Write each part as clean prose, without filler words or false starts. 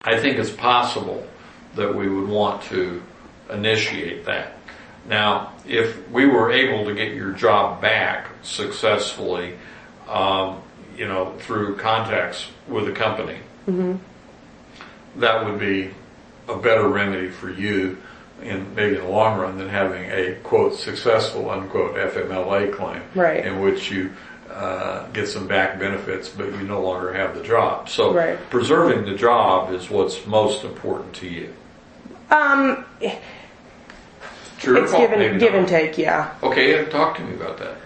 I think it's possible that we would want to initiate that. Now, if we were able to get your job back successfully, through contacts with the company, that would be a better remedy for you, maybe in the long run, than having a quote successful unquote FMLA claim, right, in which you get some back benefits, but you no longer have the job. So right, preserving the job is what's most important to you. It's give and take, yeah. Okay, talk to me about that.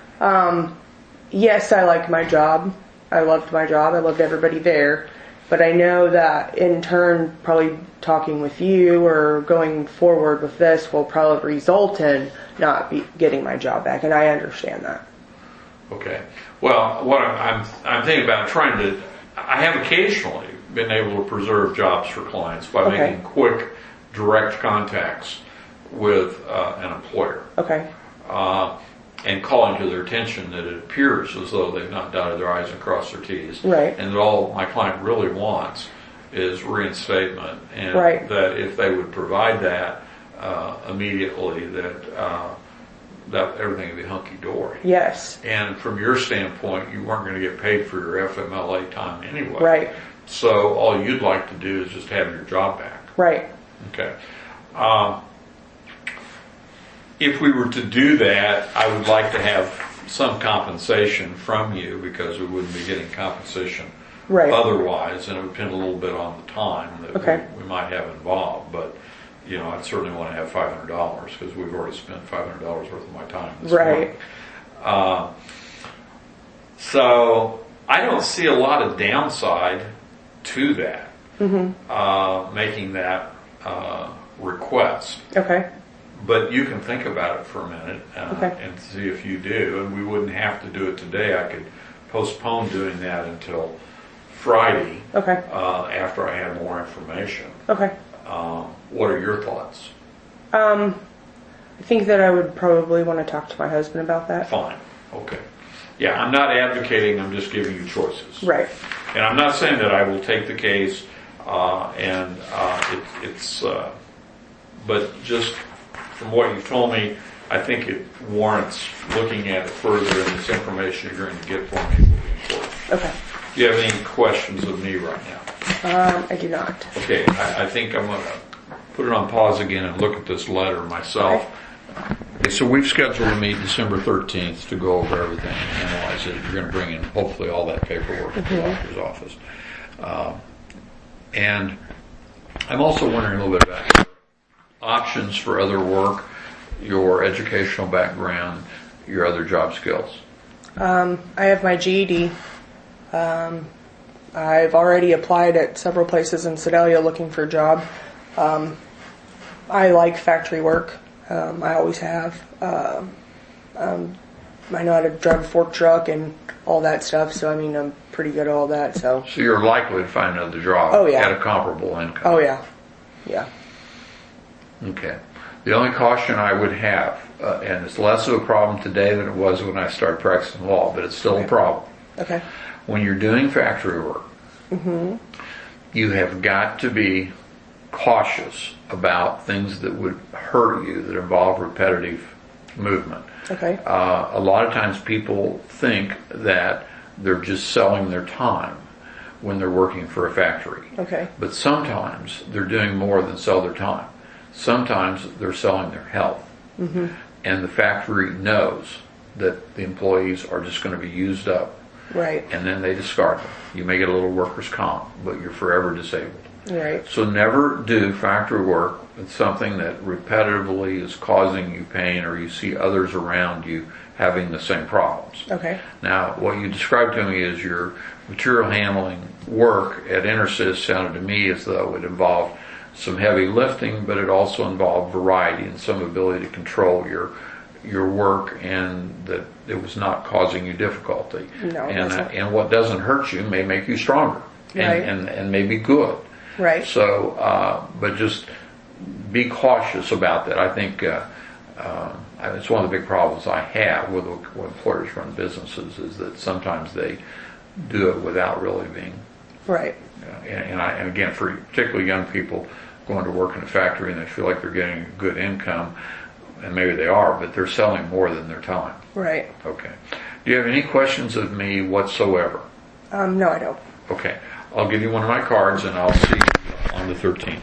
Yes, I like my job. I loved my job. I loved everybody there. But I know that in turn, probably talking with you or going forward with this will probably result in not getting my job back, and I understand that. Okay. Well, what I'm thinking about I have occasionally been able to preserve jobs for clients by making quick, direct contacts with an employer. Okay. And calling to their attention that it appears as though they've not dotted their I's and crossed their T's. Right. And that all my client really wants is reinstatement. And that if they would provide that immediately, that everything would be hunky-dory. Yes. And from your standpoint, you weren't going to get paid for your FMLA time anyway. Right. So all you'd like to do is just have your job back. Right. Okay. If we were to do that, I would like to have some compensation from you, because we wouldn't be getting compensation otherwise, and it would depend a little bit on the time that we might have involved. But I'd certainly want to have $500, because we've already spent $500 worth of my time this morning. So I don't see a lot of downside to that, making that request. Okay. But you can think about it for a minute and see if you do. And we wouldn't have to do it today. I could postpone doing that until Friday after I have more information. Okay. What are your thoughts? I think that I would probably want to talk to my husband about that. Fine. Okay. Yeah, I'm not advocating. I'm just giving you choices. Right. And I'm not saying that I will take the case, but just from what you've told me, I think it warrants looking at it further, and this information you're going to get from me will be important. Okay. Do you have any questions of me right now? I do not. Okay, I think I'm going to put it on pause again and look at this letter myself. Okay, so we've scheduled to meet December 13th to go over everything and analyze it. You're going to bring in hopefully all that paperwork to the doctor's office. And I'm also wondering a little bit about options for other work, your educational background, your other job skills. I have my GED. I've already applied at several places in Sedalia looking for a job. I like factory work. I always have. I know how to drive a fork truck and all that stuff, so I'm pretty good at all that. So you're likely to find another job at a comparable income. Oh yeah. Yeah. Okay. The only caution I would have, and it's less of a problem today than it was when I started practicing law, but it's still a problem. Okay. When you're doing factory work, you have got to be cautious about things that would hurt you that involve repetitive movement. Okay. A lot of times people think that they're just selling their time when they're working for a factory. Okay. But sometimes they're doing more than sell their time. Sometimes they're selling their health. And the factory knows that the employees are just going to be used up. Right. And then they discard them. You may get a little workers' comp, but you're forever disabled. Right. So never do factory work with something that repetitively is causing you pain, or you see others around you having the same problems. Okay. Now, what you described to me as your material handling work at Intersys sounded to me as though it involved some heavy lifting, but it also involved variety and some ability to control your work, and that it was not causing you difficulty. No, and what doesn't hurt you may make you stronger, and may be good. Right. So, but just be cautious about that. I think it's one of the big problems I have with when employers run businesses, is that sometimes they do it without really being Right. And again, for particularly young people going to work in a factory and they feel like they're getting a good income, and maybe they are, but they're selling more than their time. Right. Okay. Do you have any questions of me whatsoever? No, I don't. Okay. I'll give you one of my cards and I'll see you on the 13th.